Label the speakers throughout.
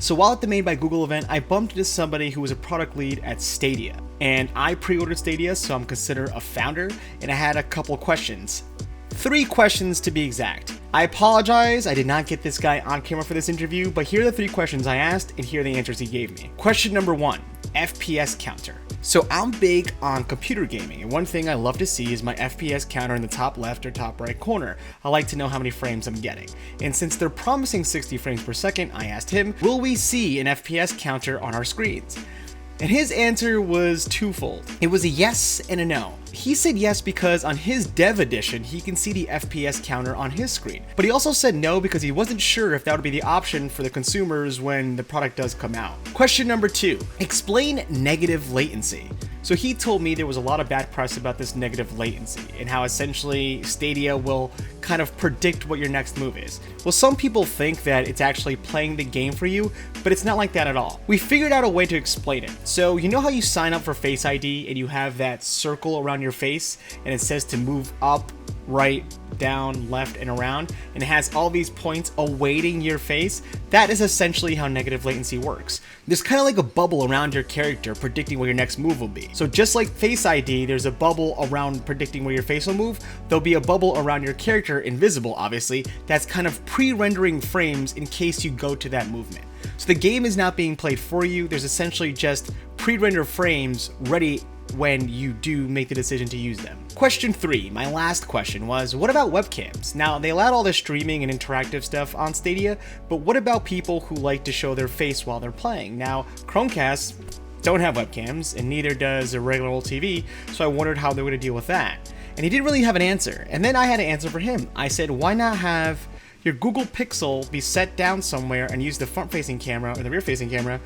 Speaker 1: So while at the Made by Google event, I bumped into somebody who was a product lead at Stadia. And I pre-ordered Stadia, so I'm considered a founder, and I had a couple questions. 3 questions to be exact. I apologize, I did not get this guy on camera for this interview, but here are the 3 questions I asked, and here are the answers he gave me. Question number 1, FPS counter. So I'm big on computer gaming, and one thing I love to see is my FPS counter in the top left or top right corner. I like to know how many frames I'm getting. And since they're promising 60 frames per second, I asked him, will we see an FPS counter on our screens? And his answer was twofold. It was a yes and a no. He said yes because on his dev edition, he can see the FPS counter on his screen. But he also said no because he wasn't sure if that would be the option for the consumers when the product does come out. Question number 2, explain negative latency. So he told me there was a lot of bad press about this negative latency and how essentially Stadia will kind of predict what your next move is. Well, some people think that it's actually playing the game for you, but it's not like that at all. We figured out a way to explain it. So you know how you sign up for Face ID and you have that circle around your face and it says to move up, right, down, left, and around, and it has all these points awaiting your face? That is essentially how negative latency works. There's kind of like a bubble around your character predicting what your next move will be. So just like Face ID, there's a bubble around predicting where your face will move, there'll be a bubble around your character, invisible obviously, that's kind of pre-rendering frames in case you go to that movement. So the game is not being played for you, there's essentially just pre-rendered frames ready when you do make the decision to use them. Question 3, my last question, was what about webcams? Now, they allowed all the streaming and interactive stuff on Stadia, but what about people who like to show their face while they're playing? Now, Chromecasts don't have webcams, and neither does a regular old TV, so I wondered how they were going to deal with that. And he didn't really have an answer, and then I had an answer for him. I said, why not have your Google Pixel be set down somewhere and use the front-facing camera or the rear-facing camera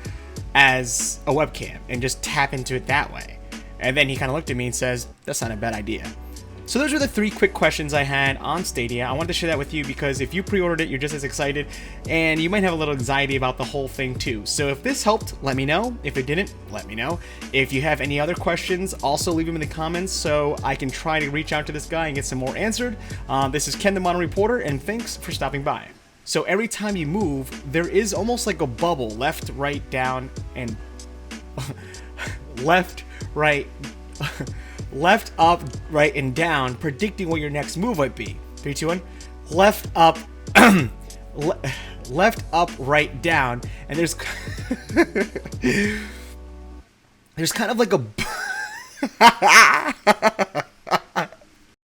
Speaker 1: as a webcam, and just tap into it that way? And then he kind of looked at me and says, that's not a bad idea. So those are the 3 quick questions I had on Stadia. I wanted to share that with you because if you pre-ordered it, you're just as excited, and you might have a little anxiety about the whole thing too. So if this helped, let me know. If it didn't, let me know. If you have any other questions, also leave them in the comments so I can try to reach out to this guy and get some more answered. This is Ken the Modern Reporter, and thanks for stopping by. So every time you move, there is almost like a bubble, left, right, down, and left, right, left, up, right, and down, predicting what your next move might be. 3, 2, 1. Left, up, left, up, right, down, and there's kind of like a